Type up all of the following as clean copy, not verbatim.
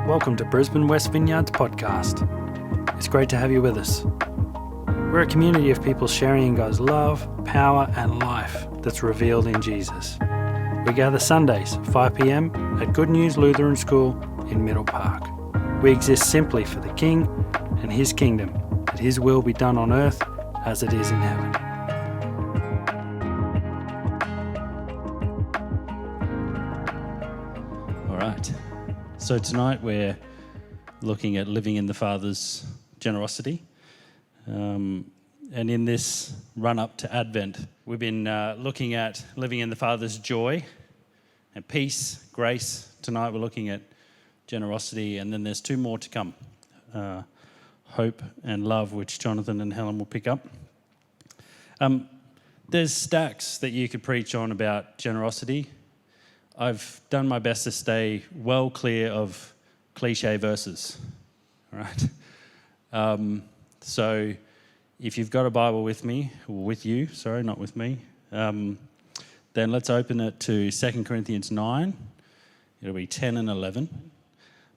Welcome to Brisbane West Vineyards podcast. It's great to have you with us. We're a community of people sharing in God's love, power and life that's revealed in Jesus. We gather Sundays, 5 p.m. at Good News Lutheran School in Middle Park. We exist simply for the King and His kingdom, that His will be done on earth as it is in heaven. All right. So tonight we're looking at living in the Father's generosity. And in this run-up to Advent, we've been looking at living in the Father's joy and peace, grace. Tonight we're looking at generosity, and then there's two more to come. Hope and love, which Jonathan and Helen will pick up. There's stacks that you could preach on about generosity. I've done my best to stay well clear of cliche verses, all right? So if you've got a Bible with me, or with you, sorry, not with me, then let's open it to 2 Corinthians 9. It'll be 10 and 11.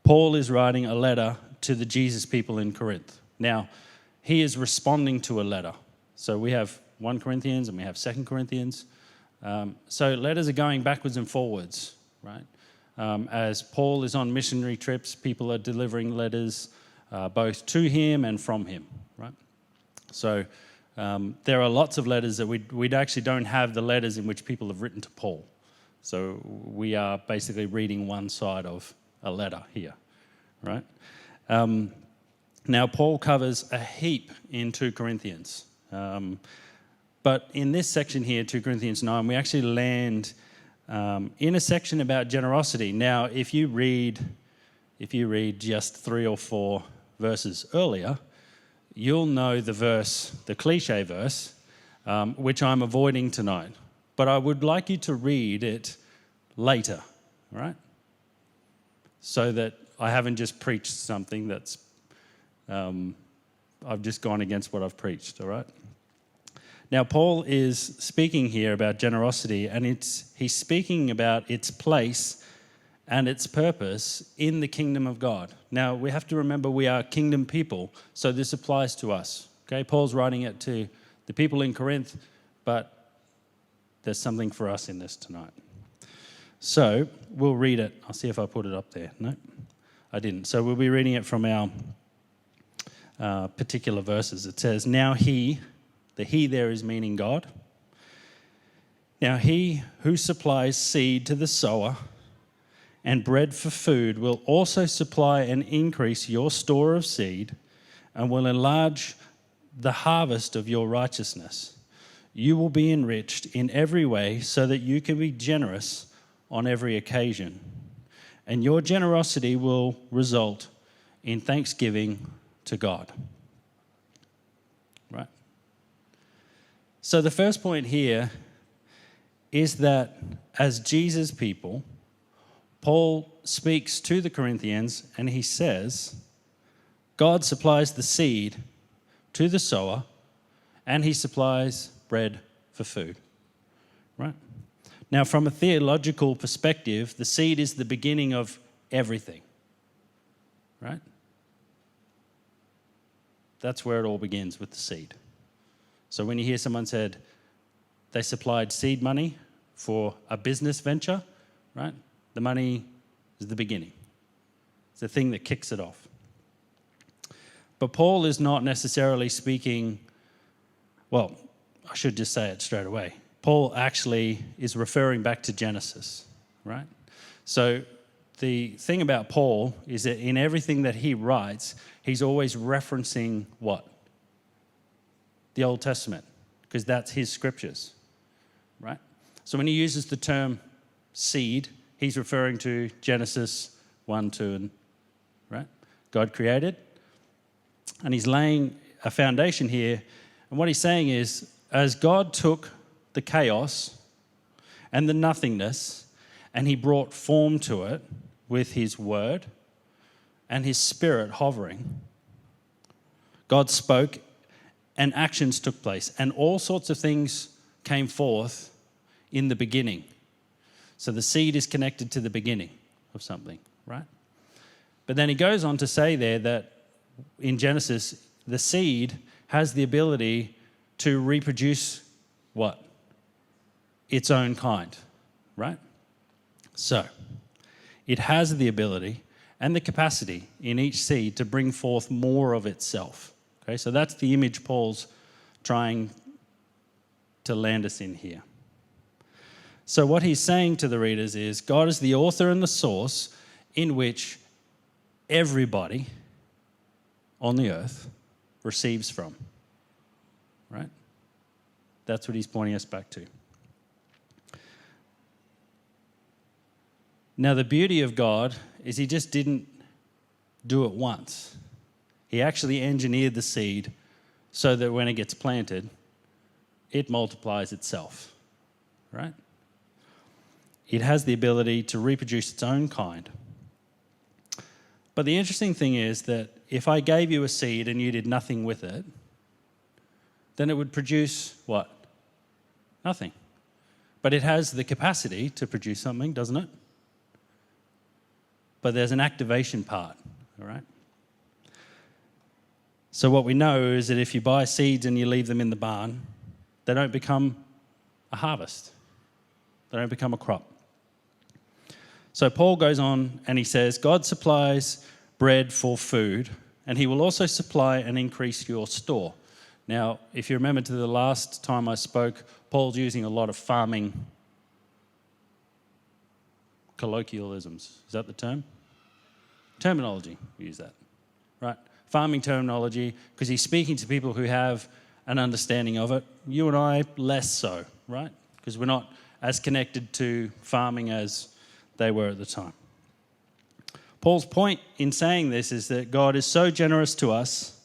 Paul is writing a letter to the Jesus people in Corinth. Now, he is responding to a letter. So we have 1 Corinthians and we have 2 Corinthians. So letters are going backwards and forwards, right? As Paul is on missionary trips, people are delivering letters both to him and from him, right? So there are lots of letters that we actually don't have the letters in which people have written to Paul. So we are basically reading one side of a letter here, right? Now, Paul covers a heap in 2 Corinthians. But in this section here, 2 Corinthians 9, we actually land in a section about generosity. Now, if you read just 3 or 4 verses earlier, you'll know the cliche verse, which I'm avoiding tonight. But I would like you to read it later, all right? So that I haven't just preached something that's, I've just gone against what I've preached, all right? Now, Paul is speaking here about generosity, and he's speaking about its place and its purpose in the kingdom of God. Now, we have to remember we are kingdom people, so this applies to us. Okay, Paul's writing it to the people in Corinth, but there's something for us in this tonight. So we'll read it. I'll see if I put it up there. No, I didn't. So we'll be reading it from our particular verses. It says, "Now he," the he there is meaning God. "Now he who supplies seed to the sower and bread for food will also supply and increase your store of seed and will enlarge the harvest of your righteousness. You will be enriched in every way so that you can be generous on every occasion. And your generosity will result in thanksgiving to God." Right? So the first point here is that as Jesus people, Paul speaks to the Corinthians and he says, God supplies the seed to the sower and he supplies bread for food. Right? Now, from a theological perspective, the seed is the beginning of everything. Right? That's where it all begins, with the seed. So when you hear someone said they supplied seed money for a business venture, right? The money is the beginning. It's the thing that kicks it off. But Paul is not necessarily speaking, well, I should just say it straight away. Paul actually is referring back to Genesis, right? So the thing about Paul is that in everything that he writes, he's always referencing what? The Old Testament, because that's his scriptures, right? So when he uses the term seed, he's referring to Genesis 1, 2, and right? God created, and he's laying a foundation here. And what he's saying is, as God took the chaos and the nothingness, and he brought form to it with his word and his spirit hovering, God spoke and actions took place, and all sorts of things came forth in the beginning. So the seed is connected to the beginning of something, right? But then he goes on to say there that in Genesis, the seed has the ability to reproduce what? Its own kind, right? So, it has the ability and the capacity in each seed to bring forth more of itself. Okay, so that's the image Paul's trying to land us in here. So what he's saying to the readers is God is the author and the source in which everybody on the earth receives from, right? That's what he's pointing us back to. Now, the beauty of God is he just didn't do it once. He actually engineered the seed so that when it gets planted, it multiplies itself, right? It has the ability to reproduce its own kind. But the interesting thing is that if I gave you a seed and you did nothing with it, then it would produce what? Nothing. But it has the capacity to produce something, doesn't it? But there's an activation part, all right? So what we know is that if you buy seeds and you leave them in the barn, they don't become a harvest. They don't become a crop. So Paul goes on and he says, God supplies bread for food, and he will also supply and increase your store. Now, if you remember to the last time I spoke, Paul's using a lot of farming colloquialisms. Is that the term? Terminology, we use that, right? Farming terminology, because he's speaking to people who have an understanding of it. You and I, less so, right? Because we're not as connected to farming as they were at the time. Paul's point in saying this is that God is so generous to us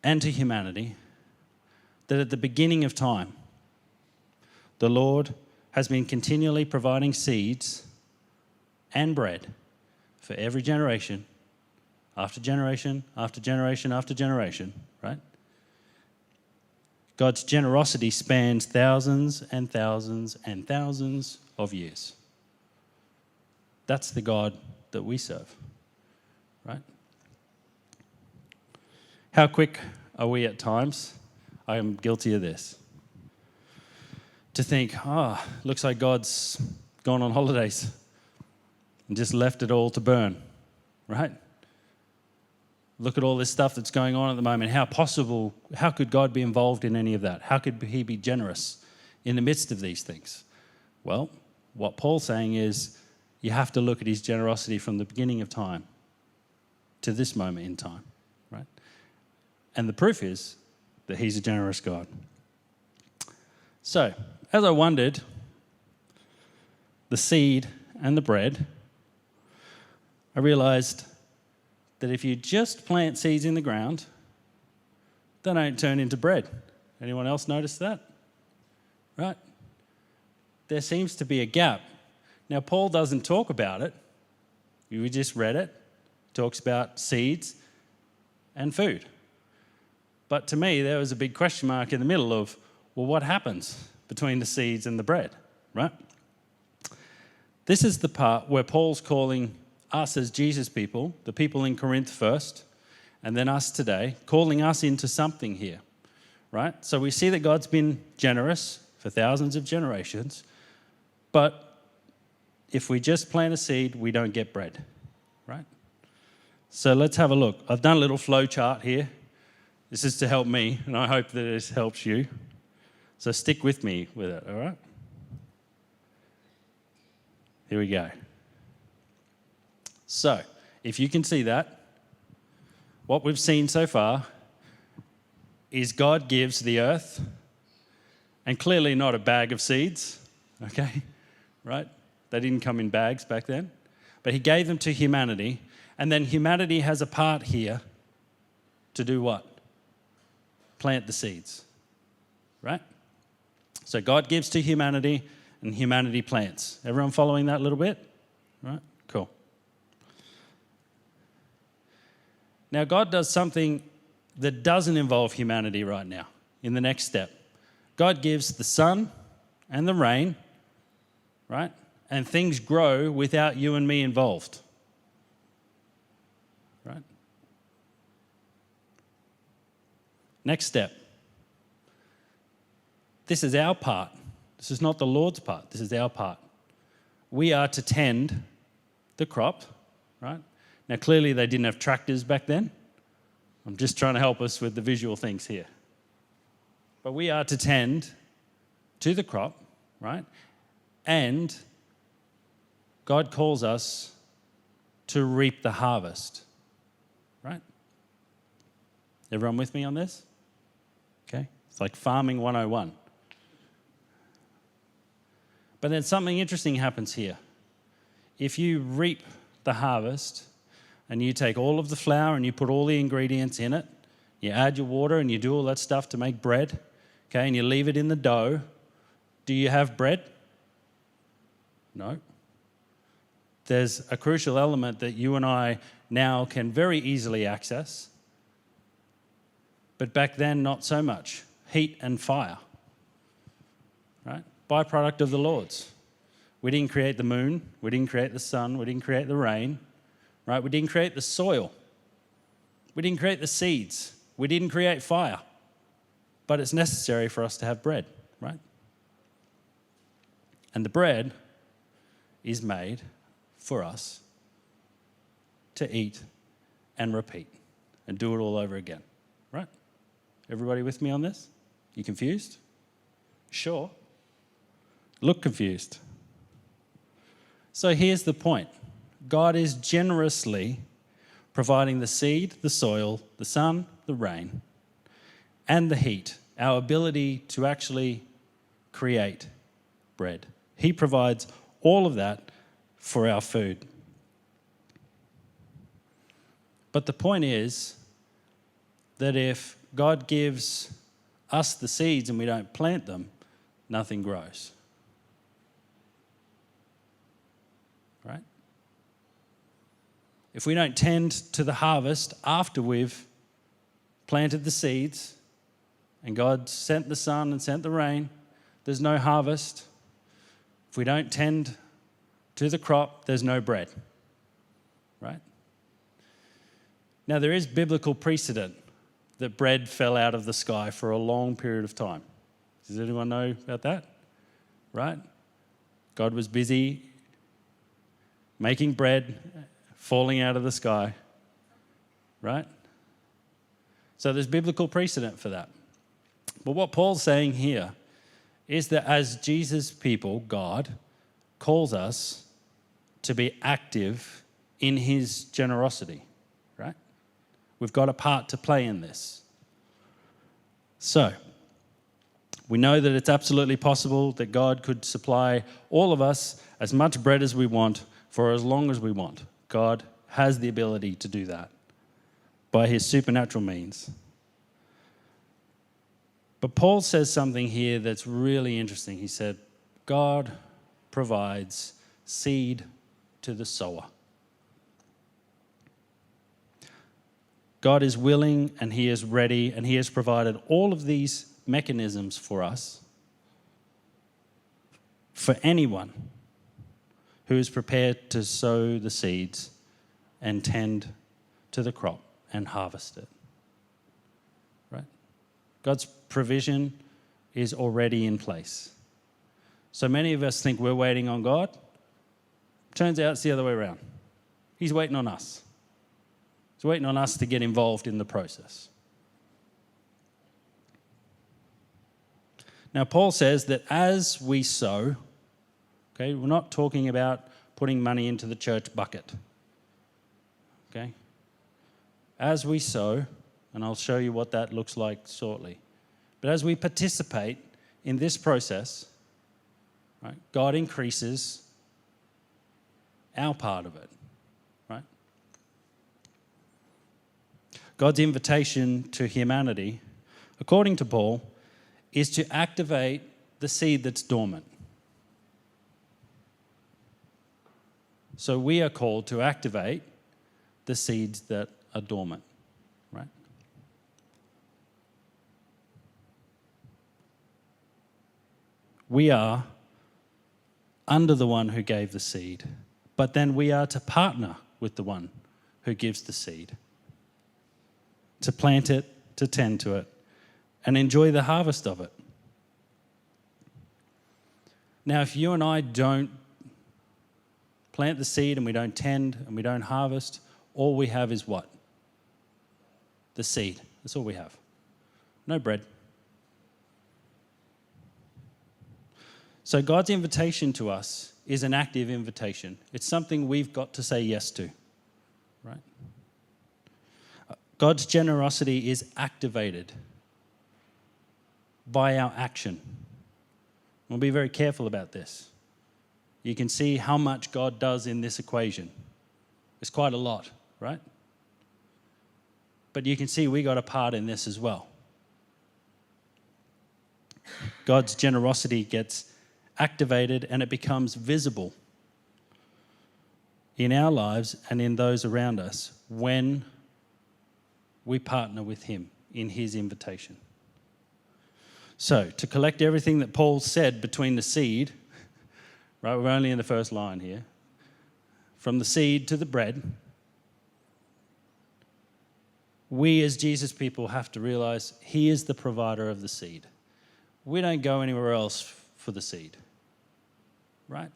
and to humanity that at the beginning of time, the Lord has been continually providing seeds and bread for every generation, after generation, after generation, after generation, right? God's generosity spans thousands and thousands and thousands of years. That's the God that we serve, right? How quick are we at times? I am guilty of this. To think, looks like God's gone on holidays and just left it all to burn, right? Look at all this stuff that's going on at the moment. How could God be involved in any of that? How could he be generous in the midst of these things? Well, what Paul's saying is you have to look at his generosity from the beginning of time to this moment in time, right? And the proof is that he's a generous God. So, as I wondered, the seed and the bread, I realized that if you just plant seeds in the ground, they don't turn into bread. Anyone else notice that? Right? There seems to be a gap. Now, Paul doesn't talk about it. We just read it. Talks about seeds and food. But to me, there was a big question mark in the middle of, well, what happens between the seeds and the bread, right? This is the part where Paul's calling us as Jesus people, the people in Corinth first, and then us today, calling us into something here, right? So we see that God's been generous for thousands of generations, but if we just plant a seed, we don't get bread, right? So let's have a look. I've done a little flow chart here. This is to help me, and I hope that this helps you. So stick with me with it, all right? Here we go. So, if you can see that, what we've seen so far is God gives the earth, and clearly not a bag of seeds, okay, right? They didn't come in bags back then. But he gave them to humanity, and then humanity has a part here to do what? Plant the seeds, right? So God gives to humanity, and humanity plants. Everyone following that little bit? Right? Cool. Now, God does something that doesn't involve humanity right now in the next step. God gives the sun and the rain, right? And things grow without you and me involved. Next step. This is our part. This is not the Lord's part. This is our part. We are to tend the crop, right? Now, clearly they didn't have tractors back then. I'm just trying to help us with the visual things here. But we are to tend to the crop, right? And God calls us to reap the harvest, right? Everyone with me on this? Okay? It's like farming 101. But then something interesting happens here. If you reap the harvest and you take all of the flour and you put all the ingredients in it, you add your water and you do all that stuff to make bread, okay, and you leave it in the dough, do you have bread? No. There's a crucial element that you and I now can very easily access, but back then not so much. Heat and fire, right? Byproduct of the Lord's. We didn't create the moon, we didn't create the sun, we didn't create the rain, right? We didn't create the soil, we didn't create the seeds, we didn't create fire, but it's necessary for us to have bread, right? And the bread is made for us to eat and repeat and do it all over again, right? Everybody with me on this? You confused? Sure. Look confused. So here's the point. God is generously providing the seed, the soil, the sun, the rain, and the heat, our ability to actually create bread. He provides all of that for our food. But the point is that if God gives us the seeds and we don't plant them, nothing grows. Right? If we don't tend to the harvest after we've planted the seeds and God sent the sun and sent the rain, there's no harvest. If we don't tend to the crop, there's no bread. Right? Now, there is biblical precedent that bread fell out of the sky for a long period of time. Does anyone know about that? Right? God was busy making bread falling out of the sky. Right? So there's biblical precedent for that. But what Paul's saying here is that as Jesus' people, God calls us to be active in his generosity, right? We've got a part to play in this. So, we know that it's absolutely possible that God could supply all of us as much bread as we want for as long as we want. God has the ability to do that by his supernatural means. But Paul says something here that's really interesting. He said, God provides seed to the sower. God is willing and he is ready and he has provided all of these mechanisms for us, for anyone who is prepared to sow the seeds and tend to the crop and harvest it. Right? God's provision is already in place. So many of us think we're waiting on God. Turns out it's the other way around. He's waiting on us. He's waiting on us to get involved in the process. Now, Paul says that as we sow, okay, we're not talking about putting money into the church bucket. Okay? As we sow, and I'll show you what that looks like shortly, but as we participate in this process, right, God increases our part of it, right? God's invitation to humanity, according to Paul, is to activate the seed that's dormant. So we are called to activate the seeds that are dormant, right? We are under the one who gave the seed, but then we are to partner with the one who gives the seed, to plant it, to tend to it, and enjoy the harvest of it. Now, if you and I don't plant the seed and we don't tend and we don't harvest, all we have is what? The seed. That's all we have. No bread. So God's invitation to us is an active invitation. It's something we've got to say yes to, right? God's generosity is activated by our action. We'll be very careful about this. You can see how much God does in this equation. It's quite a lot, right? But you can see we got a part in this as well. God's generosity gets activated and it becomes visible in our lives and in those around us when we partner with him in his invitation. So, to collect everything that Paul said between the seed, right, we're only in the first line here, from the seed to the bread, we as Jesus people have to realize he is the provider of the seed. We don't go anywhere else for the seed, right?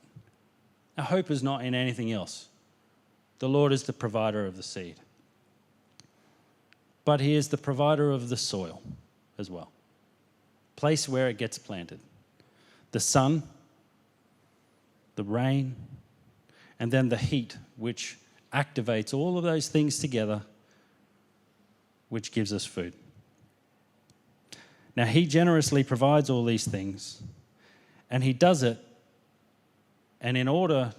Our hope is not in anything else. The Lord is the provider of the seed. But he is the provider of the soil as well. Place where it gets planted. The sun, the rain, and then the heat, which activates all of those things together, which gives us food. Now, he generously provides all these things, and he does it, and in order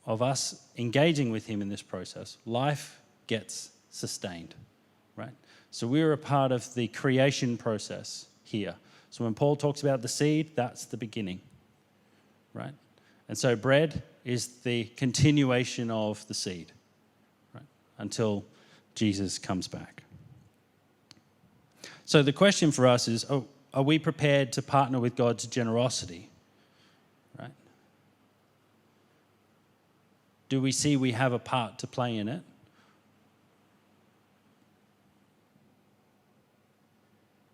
of us engaging with him in this process, life gets sustained, right? So we're a part of the creation process here. So when Paul talks about the seed, that's the beginning, right? And so bread is the continuation of the seed, right? Until Jesus comes back. So the question for us is, are we prepared to partner with God's generosity, right? Do we see we have a part to play in it?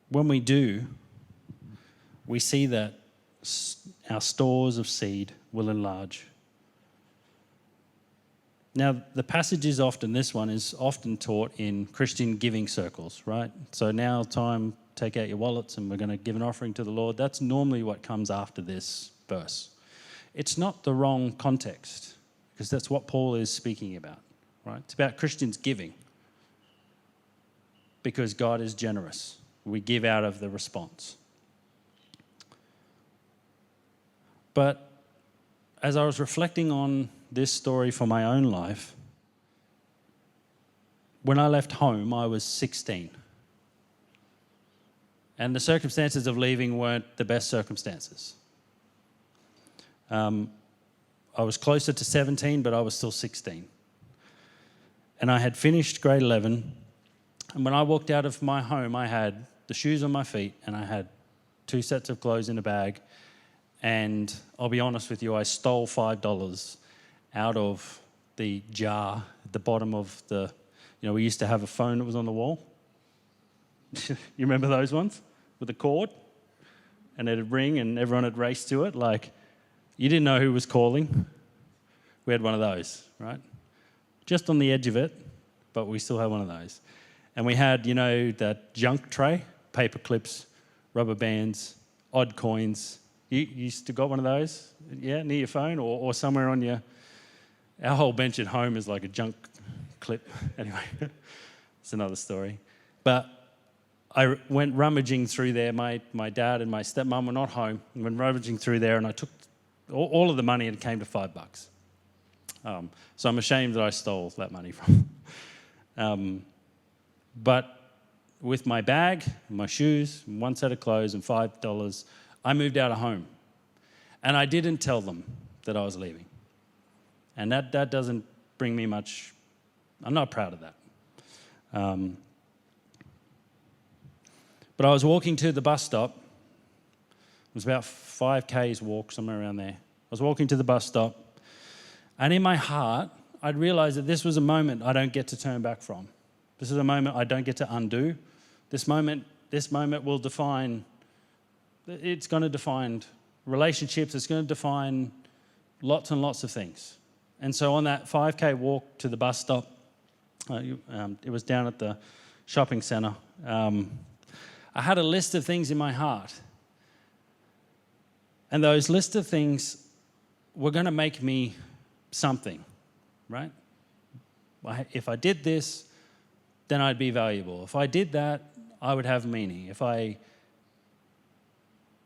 When we do, we see that our stores of seed will enlarge. Now, the passage is often, this one is often taught in Christian giving circles, right? So now time, take out your wallets and we're going to give an offering to the Lord. That's normally what comes after this verse. It's not the wrong context, because that's what Paul is speaking about, right? It's about Christians giving, because God is generous. We give out of the response. But as I was reflecting on this story for my own life, when I left home, I was 16. And the circumstances of leaving weren't the best circumstances. I was closer to 17, but I was still 16. And I had finished grade 11. And when I walked out of my home, I had the shoes on my feet and I had 2 sets of clothes in a bag. And I'll be honest with you, I stole $5 out of the jar at the bottom of the, we used to have a phone that was on the wall. You remember those ones? With a cord? And it'd ring and everyone would race to it. Like, you didn't know who was calling. We had one of those, right? Just on the edge of it, but we still had one of those. And we had, that junk tray, paper clips, rubber bands, odd coins. You still got one of those? Yeah, near your phone or somewhere on your... Our whole bench at home is like a junk clip. Anyway, it's another story. But I went rummaging through there. My dad and my stepmom were not home. I went rummaging through there and I took all of the money and it came to $5. So I'm ashamed that I stole that money from. But with my bag, my shoes, 1 set of clothes and $5, I moved out of home. And I didn't tell them that I was leaving. And that doesn't bring me much, I'm not proud of that. But I was walking to the bus stop. It was about 5 Ks walk, somewhere around there. I was walking to the bus stop. And in my heart, I'd realized that this was a moment I don't get to turn back from. This is a moment I don't get to undo. This moment This moment will define, it's going to define relationships, it's going to define lots and lots of things. And so on that 5K walk to the bus stop, it was down at the shopping centre, I had a list of things in my heart. And those list of things were going to make me something, right? If I did this, then I'd be valuable. If I did that, I would have meaning. If I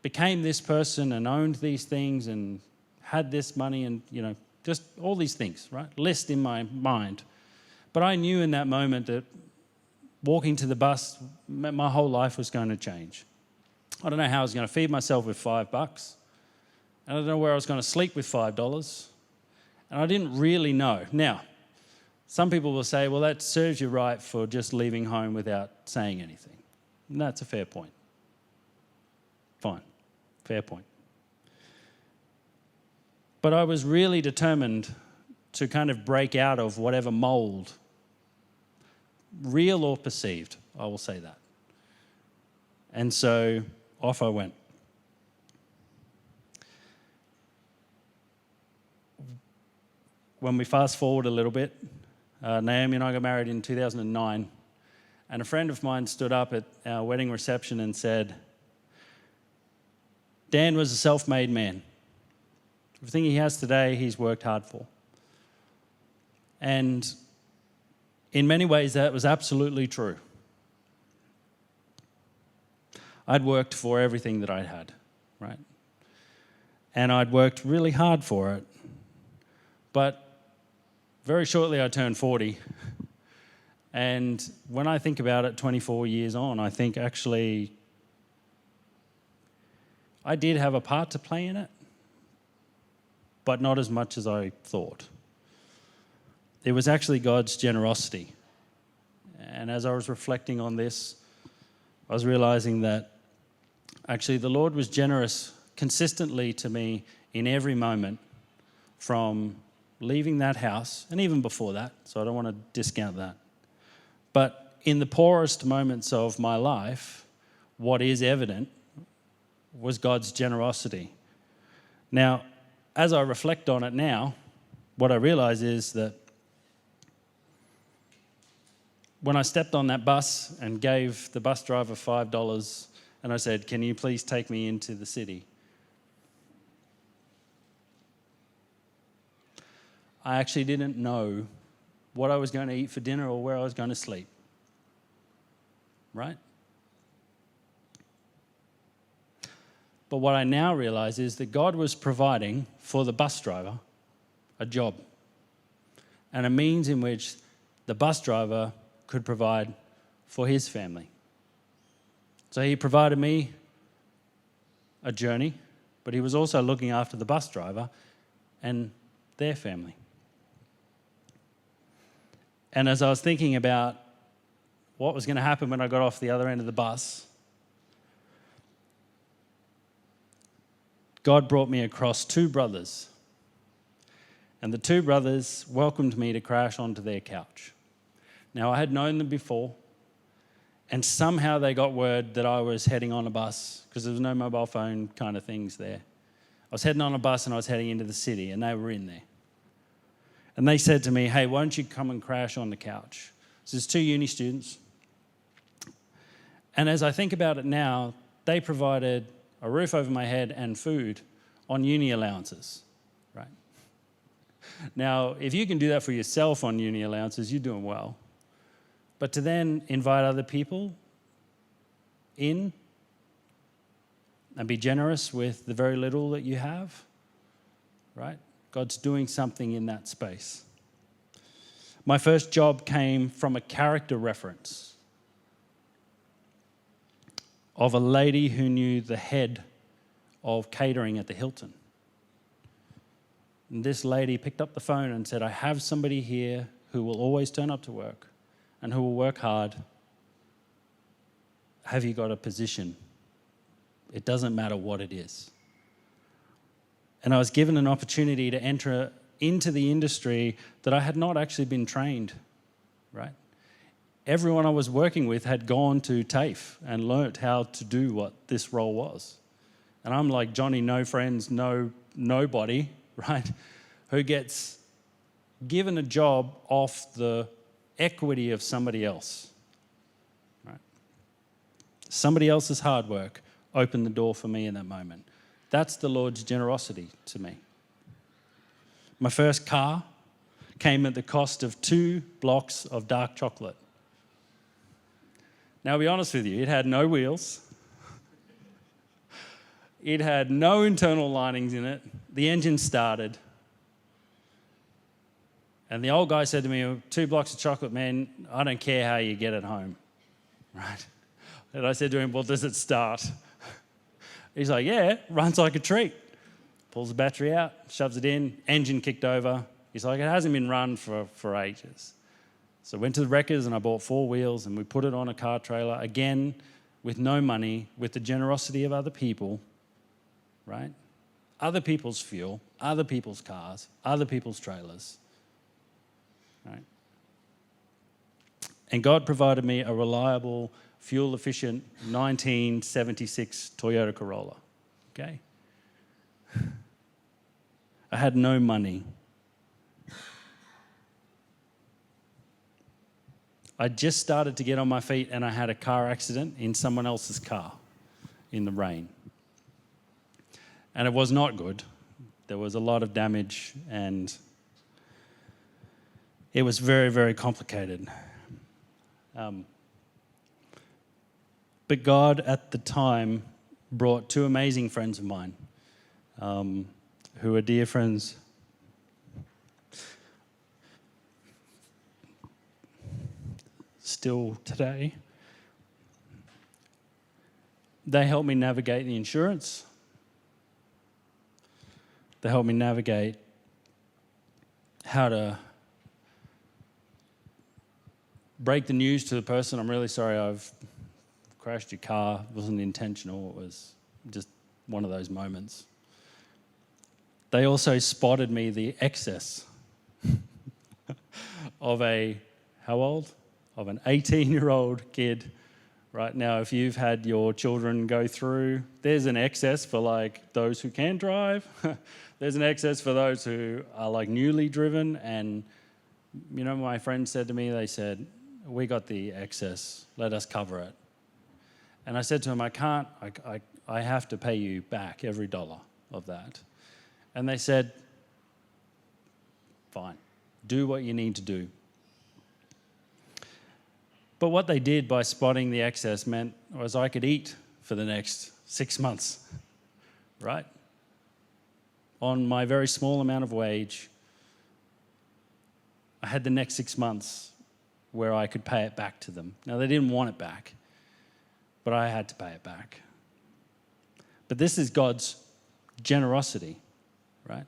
became this person and owned these things and had this money and, just all these things, right? List in my mind. But I knew in that moment that walking to the bus, my whole life was going to change. I don't know how I was going to feed myself with $5. And I don't know where I was going to sleep with $5. And I didn't really know. Now, some people will say, well, that serves you right for just leaving home without saying anything. And that's a fair point. Fine. Fair point. But I was really determined to kind of break out of whatever mold, real or perceived, I will say that. And so off I went. When we fast forward a little bit, Naomi and I got married in 2009, and a friend of mine stood up at our wedding reception and said, Dan was a self-made man. Everything he has today, he's worked hard for. And in many ways, that was absolutely true. I'd worked for everything that I'd had, right? And I'd worked really hard for it. But very shortly, I turned 40. And when I think about it 24 years on, I think actually I did have a part to play in it, but not as much as I thought. It was actually God's generosity. And as I was reflecting on this, I was realizing that actually the Lord was generous consistently to me in every moment, from leaving that house, and even before that, so I don't want to discount that. But in the poorest moments of my life, what is evident was God's generosity. Now, as I reflect on it now, what I realize is that when I stepped on that bus and gave the bus driver $5 and I said, can you please take me into the city? I actually didn't know what I was going to eat for dinner or where I was going to sleep. Right? But what I now realize is that God was providing for the bus driver a job and a means in which the bus driver could provide for his family. So he provided me a journey, but he was also looking after the bus driver and their family. And as I was thinking about what was going to happen when I got off the other end of the bus, God brought me across two brothers. And the two brothers welcomed me to crash onto their couch. Now, I had known them before, and somehow they got word that I was heading on a bus, because there was no mobile phone kind of things there. I was heading on a bus and I was heading into the city, and they were in there. And they said to me, hey, why don't you come and crash on the couch? So there's two uni students. And as I think about it now, they provided a roof over my head and food on uni allowances, right? Now, if you can do that for yourself on uni allowances, you're doing well. But to then invite other people in and be generous with the very little that you have, right? God's doing something in that space. My first job came from a character reference of a lady who knew the head of catering at the Hilton. And this lady picked up the phone and said, I have somebody here who will always turn up to work and who will work hard. Have you got a position? It doesn't matter what it is. And I was given an opportunity to enter into the industry that I had not actually been trained, right? everyone I was working with had gone to TAFE and learnt how to do what this role was. And I'm like Johnny, no friends, nobody, right, who gets given a job off the equity of somebody else. Right? Somebody else's hard work opened the door for me in that moment. That's the Lord's generosity to me. My first car came at the cost of 2 blocks of dark chocolate. Now, I'll be honest with you, it had no wheels. It had no internal linings in it. The engine started. And the old guy said to me, 2 blocks of chocolate, man, I don't care how you get it home. Right? And I said to him, well, does it start? He's like, yeah, runs like a treat. Pulls the battery out, shoves it in, engine kicked over. He's like, it hasn't been run for ages. So I went to the wreckers and I bought 4 wheels and we put it on a car trailer, again, with no money, with the generosity of other people, right? Other people's fuel, other people's cars, other people's trailers, right? And God provided me a reliable, fuel-efficient 1976 Toyota Corolla, okay? I had no money. I just started to get on my feet and I had a car accident in someone else's car in the rain. And it was not good. There was a lot of damage and it was very, very complicated. But God at the time brought 2 amazing friends of mine who are dear friends. Still today. They helped me navigate the insurance. They helped me navigate how to break the news to the person, I'm really sorry, I've crashed your car. It wasn't intentional. It was just one of those moments. They also spotted me the excess of how old? Of an 18-year-old kid. Right now, if you've had your children go through, there's an excess for like those who can drive. There's an excess for those who are like newly driven. And, you know, my friend said to me, they said, we got the excess, let us cover it. And I said to him, I have to pay you back every dollar of that. And they said, fine, do what you need to do. But what they did by spotting the excess meant was I could eat for the next 6 months, right? On my very small amount of wage, I had the next 6 months where I could pay it back to them. Now, they didn't want it back, but I had to pay it back. But this is God's generosity, right?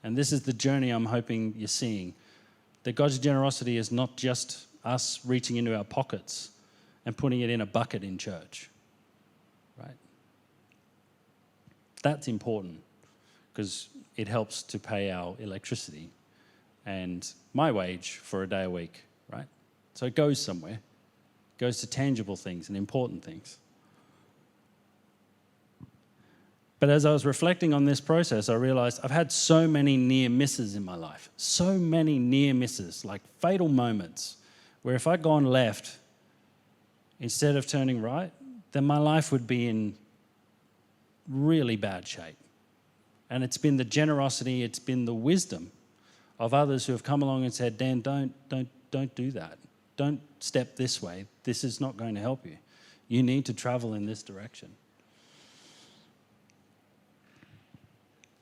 And this is the journey I'm hoping you're seeing. That God's generosity is not just us reaching into our pockets and putting it in a bucket in church, right? That's important because it helps to pay our electricity and my wage for a day a week, right? So it goes somewhere. It goes to tangible things and important things. But as I was reflecting on this process, I realized I've had so many near misses in my life, so many near misses, like fatal moments, where if I'd gone left instead of turning right, then my life would be in really bad shape. And it's been the generosity, it's been the wisdom of others who have come along and said, Dan, don't do that. Don't step this way. This is not going to help you. You need to travel in this direction.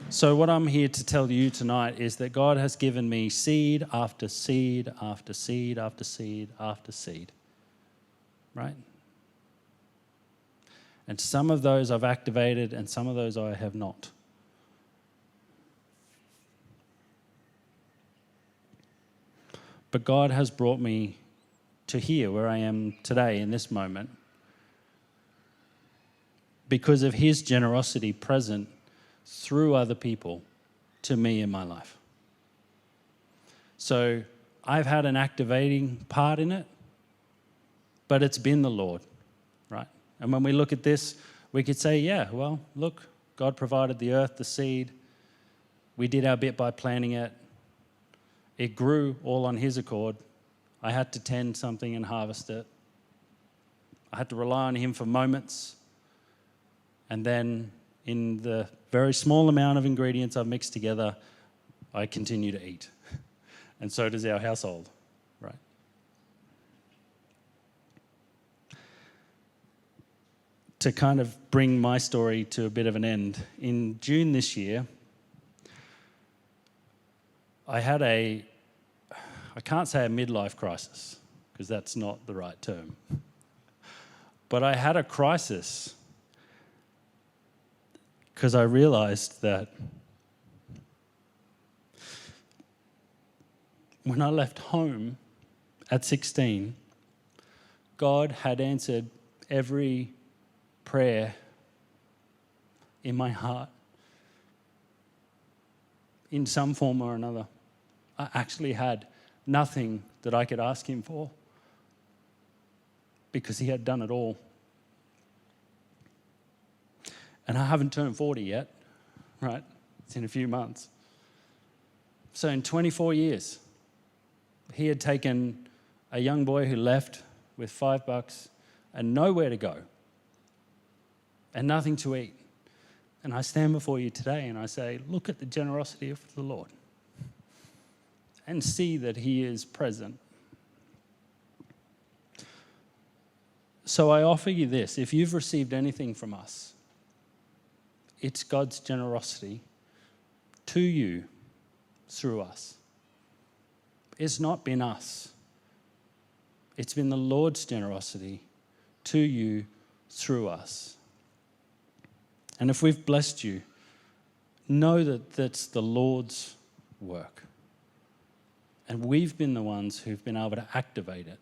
So what I'm here to tell you tonight is that God has given me seed after seed after seed after seed after seed, right? And some of those I've activated and some of those I have not. But God has brought me to here where I am today in this moment because of His generosity present through other people to me in my life. So I've had an activating part in it, but it's been the Lord, right? And when we look at this, we could say, yeah, well, look, God provided the earth, the seed. We did our bit by planting it. It grew all on his accord. I had to tend something and harvest it. I had to rely on him for moments. And then in the very small amount of ingredients I've mixed together, I continue to eat. And so does our household, right? To kind of bring my story to a bit of an end, in June this year, I had I can't say a midlife crisis, because that's not the right term. But I had a crisis because I realized that when I left home at 16, God had answered every prayer in my heart in some form or another. I actually had nothing that I could ask him for because he had done it all. And I haven't turned 40 yet, right? It's in a few months. So in 24 years, he had taken a young boy who left with $5 and nowhere to go and nothing to eat. And I stand before you today and I say, look at the generosity of the Lord and see that he is present. So I offer you this. If you've received anything from us, it's God's generosity to you through us. It's not been us. It's been the Lord's generosity to you through us. And if we've blessed you, know that that's the Lord's work. And we've been the ones who've been able to activate it.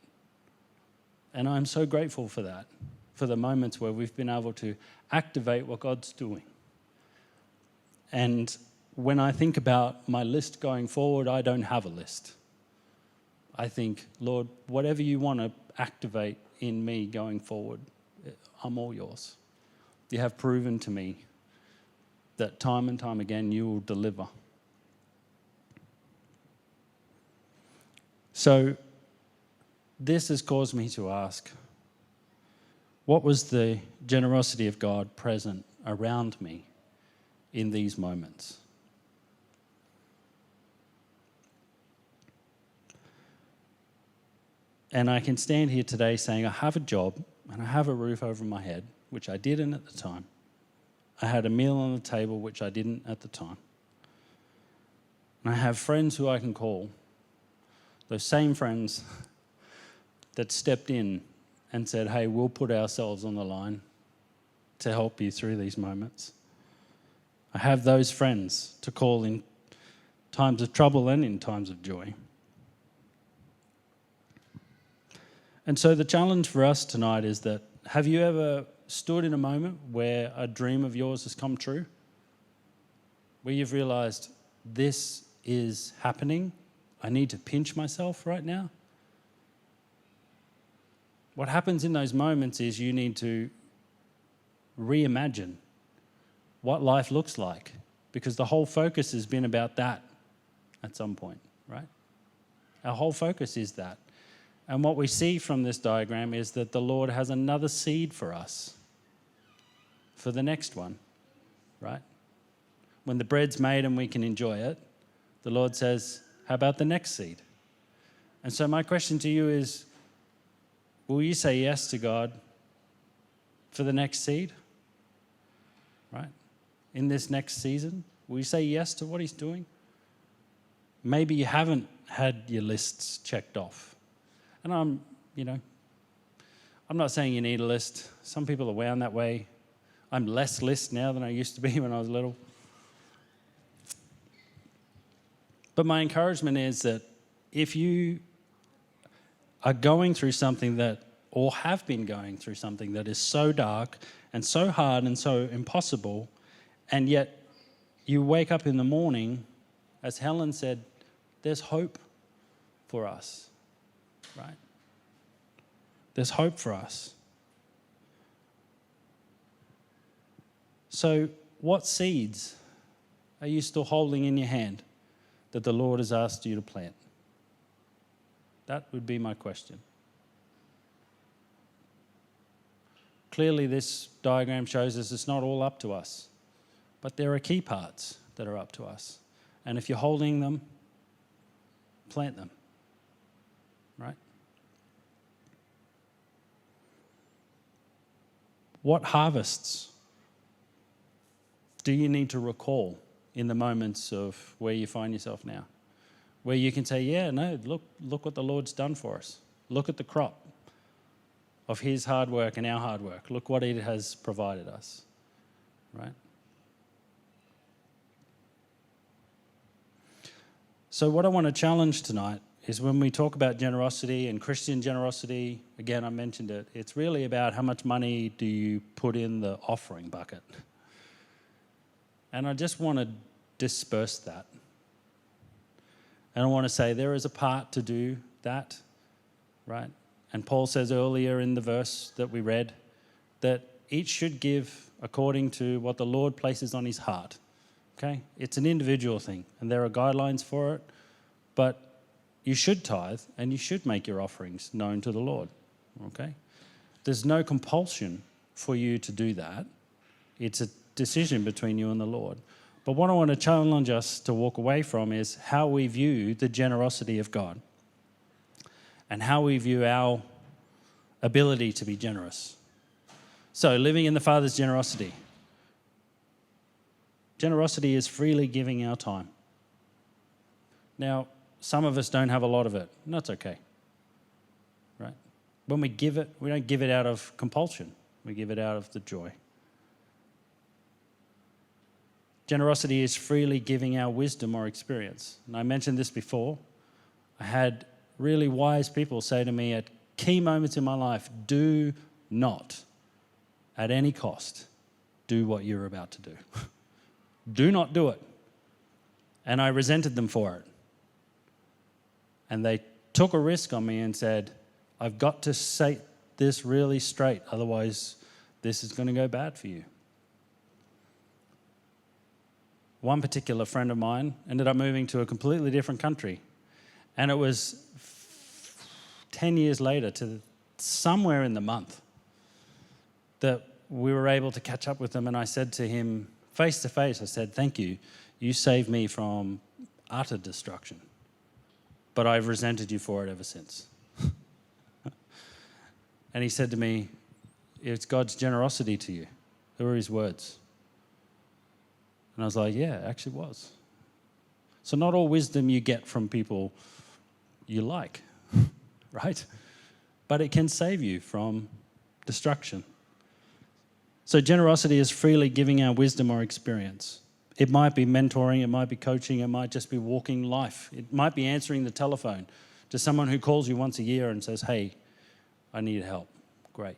And I'm so grateful for that, for the moments where we've been able to activate what God's doing. And when I think about my list going forward, I don't have a list. I think, Lord, whatever you want to activate in me going forward, I'm all yours. You have proven to me that time and time again you will deliver. So this has caused me to ask, what was the generosity of God present around me in these moments? And I can stand here today saying I have a job and I have a roof over my head, which I didn't at the time. I had a meal on the table, which I didn't at the time. And I have friends who I can call, those same friends that stepped in and said, hey, we'll put ourselves on the line to help you through these moments. I have those friends to call in times of trouble and in times of joy. And so the challenge for us tonight is that, have you ever stood in a moment where a dream of yours has come true? Where you've realized, this is happening, I need to pinch myself right now? What happens in those moments is you need to reimagine what life looks like, because the whole focus has been about that at some point, right? Our whole focus is that. And what we see from this diagram is that the Lord has another seed for us for the next one, right? When the bread's made and we can enjoy it, the Lord says, how about the next seed? And so my question to you is, will you say yes to God for the next seed, right? In this next season, will you say yes to what he's doing? Maybe you haven't had your lists checked off. And I'm not saying you need a list. Some people are wound that way. I'm less list now than I used to be when I was little. But my encouragement is that if you are going through something that, or have been going through something that is so dark and so hard and so impossible, and yet you wake up in the morning, as Helen said, there's hope for us, right? There's hope for us. So, what seeds are you still holding in your hand that the Lord has asked you to plant? That would be my question. Clearly, this diagram shows us it's not all up to us, but there are key parts that are up to us. And if you're holding them, plant them, right? What harvests do you need to recall in the moments of where you find yourself now? Where you can say, yeah, no, look what the Lord's done for us. Look at the crop of his hard work and our hard work. Look what it has provided us, right? So what I want to challenge tonight is when we talk about generosity and Christian generosity, again, I mentioned it, it's really about how much money do you put in the offering bucket. And I just want to disperse that. And I want to say there is a part to do that, right? And Paul says earlier in the verse that we read that each should give according to what the Lord places on his heart, okay? It's an individual thing, and there are guidelines for it, but you should tithe and you should make your offerings known to the Lord, okay? There's no compulsion for you to do that. It's a decision between you and the Lord. But what I want to challenge us to walk away from is how we view the generosity of God and how we view our ability to be generous. So, living in the Father's generosity. Generosity is freely giving our time. Now, some of us don't have a lot of it, and that's okay, right? When we give it, we don't give it out of compulsion. We give it out of the joy. Generosity is freely giving our wisdom or experience. And I mentioned this before. I had really wise people say to me at key moments in my life, do not, at any cost, do what you're about to do. Do not do it. And I resented them for it. And they took a risk on me and said, I've got to say this really straight, otherwise this is going to go bad for you. One particular friend of mine ended up moving to a completely different country. And it was 10 years later, to somewhere in the month, that we were able to catch up with them. And I said to him, face to face, I said, thank you. You saved me from utter destruction. But I've resented you for it ever since. And he said to me, it's God's generosity to you. They were his words. And I was like, yeah, it actually was. So not all wisdom you get from people you like, right? But it can save you from destruction. So generosity is freely giving our wisdom or experience. It might be mentoring, it might be coaching, it might just be walking life. It might be answering the telephone to someone who calls you once a year and says, hey, I need help. Great.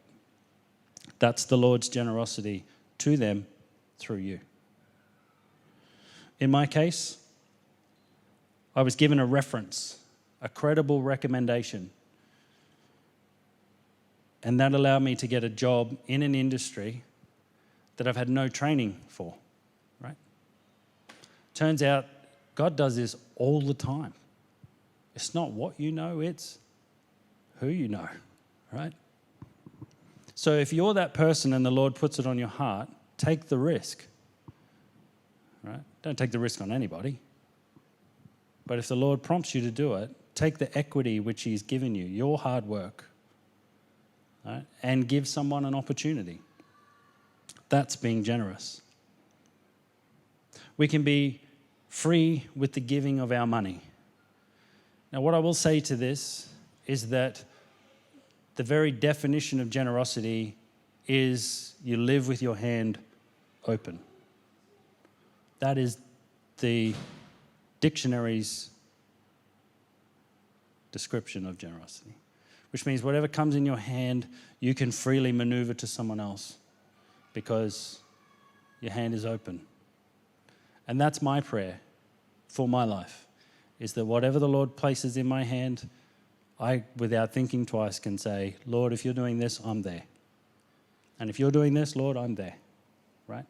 That's the Lord's generosity to them through you. In my case, I was given a reference, a credible recommendation. And that allowed me to get a job in an industry that I've had no training for, right? Turns out God does this all the time. It's not what you know, it's who you know, right? So if you're that person and the Lord puts it on your heart, take the risk, right? Don't take the risk on anybody. But if the Lord prompts you to do it, take the equity which he's given you, your hard work, right? And give someone an opportunity. That's being generous. We can be free with the giving of our money. Now, what I will say to this is that the very definition of generosity is you live with your hand open. That is the dictionary's description of generosity, which means whatever comes in your hand, you can freely maneuver to someone else because your hand is open. And that's my prayer for my life, is that whatever the Lord places in my hand, I, without thinking twice, can say, Lord, if you're doing this, I'm there. And if you're doing this, Lord, I'm there, right?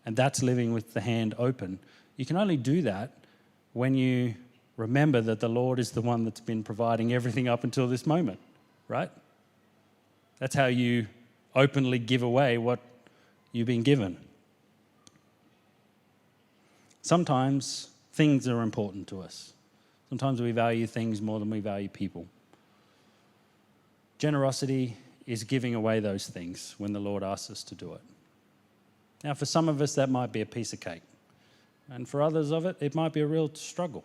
And that's living with the hand open. You can only do that when you remember that the Lord is the one that's been providing everything up until this moment, right? That's how you openly give away what you've been given. Sometimes things are important to us. Sometimes we value things more than we value people. Generosity is giving away those things when the Lord asks us to do it. Now, for some of us, that might be a piece of cake. And for others of it, it might be a real struggle.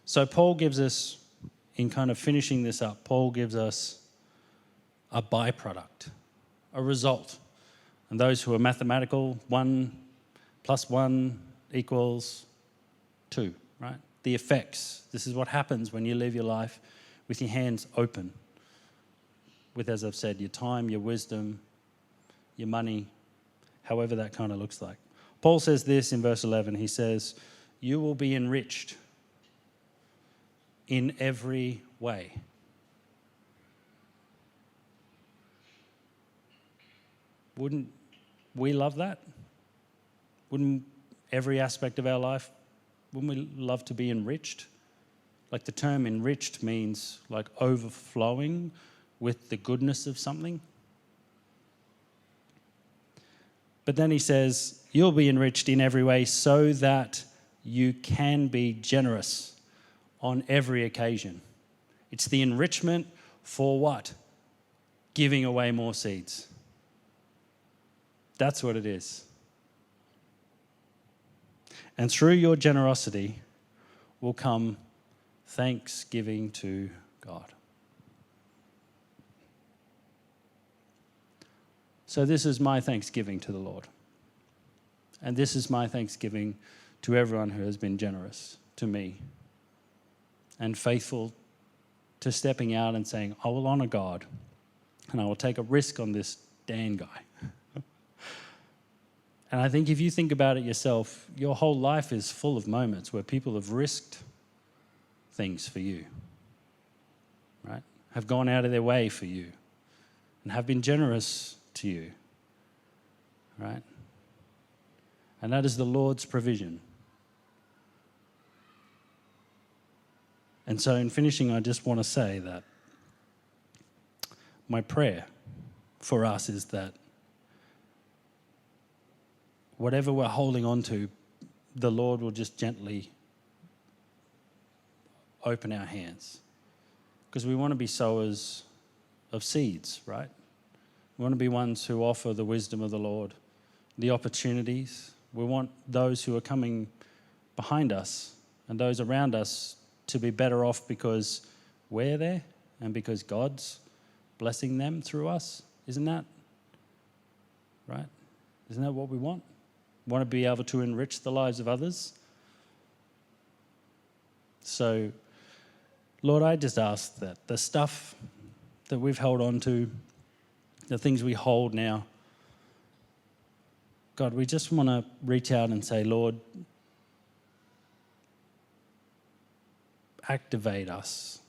So Paul gives us, in kind of finishing this up, Paul gives us a byproduct, a result. And those who are mathematical, 1 + 1 = 2, right? The effects. This is what happens when you live your life with your hands open. With, as I've said, your time, your wisdom, your money, however that kind of looks like. Paul says this in verse 11. He says, you will be enriched in every way. Wouldn't we love that? Wouldn't every aspect of our life, wouldn't we love to be enriched? Like the term enriched means like overflowing with the goodness of something. But then he says, you'll be enriched in every way so that you can be generous on every occasion. It's the enrichment for what? Giving away more seeds. That's what it is. And through your generosity will come thanksgiving to God. So this is my thanksgiving to the Lord. And this is my thanksgiving to everyone who has been generous to me and faithful to stepping out and saying, I will honor God and I will take a risk on this Dan guy. And I think if you think about it yourself, your whole life is full of moments where people have risked things for you, right? Have gone out of their way for you and have been generous to you, right? And that is the Lord's provision. And so in finishing, I just want to say that my prayer for us is that whatever we're holding on to, the Lord will just gently open our hands. Because we want to be sowers of seeds, right? We want to be ones who offer the wisdom of the Lord, the opportunities. We want those who are coming behind us and those around us to be better off because we're there and because God's blessing them through us. Isn't that right? Isn't that what we want? We want to be able to enrich the lives of others. So, Lord, I just ask that the stuff that we've held on to, the things we hold now, God, we just want to reach out and say, Lord, activate us.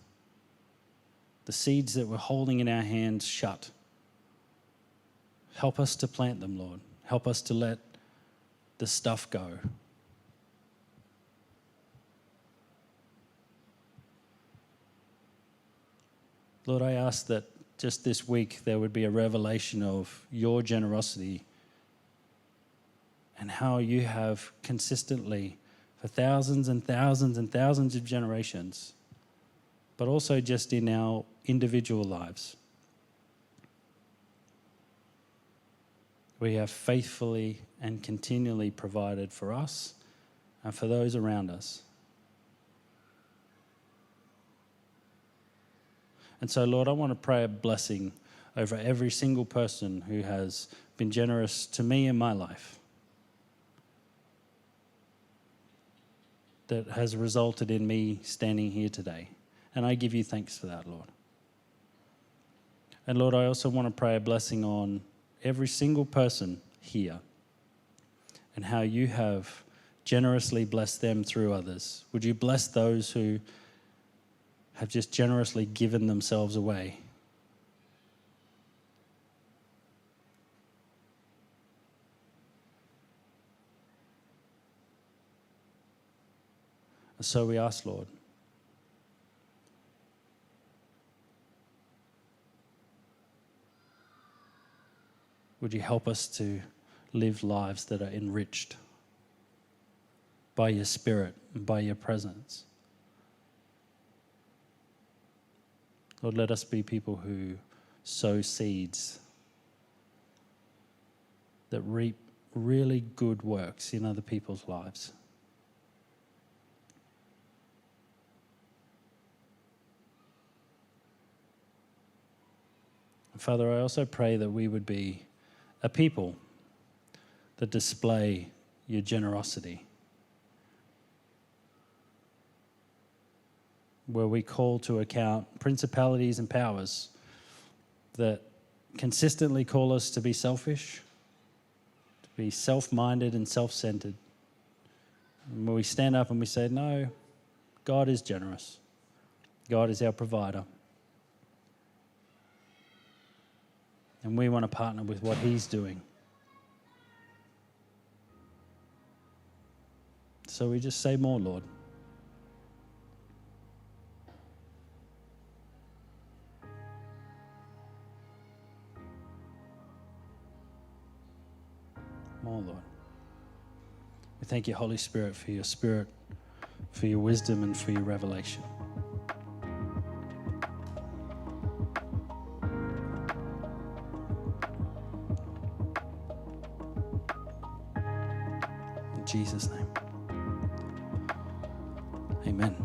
The seeds that we're holding in our hands shut. Help us to plant them, Lord. Help us to let the stuff go. Lord, I ask that just this week there would be a revelation of your generosity and how you have consistently, for thousands and thousands and thousands of generations, but also just in our individual lives, we have faithfully and continually provided for us and for those around us. And so, Lord, I want to pray a blessing over every single person who has been generous to me in my life, that has resulted in me standing here today. And I give you thanks for that, Lord. And Lord, I also want to pray a blessing on every single person here and how you have generously bless them through others? Would you bless those who have just generously given themselves away? And so we ask, Lord, would you help us to live lives that are enriched by your Spirit and by your presence? Lord, let us be people who sow seeds that reap really good works in other people's lives. Father, I also pray that we would be a people that display your generosity, where we call to account principalities and powers that consistently call us to be selfish, to be self-minded and self-centered. And when we stand up and we say, no, God is generous. God is our provider. And we want to partner with what he's doing. So we just say more, Lord. More, Lord. We thank you, Holy Spirit, for your wisdom, and for your revelation. In Jesus' name. Amen.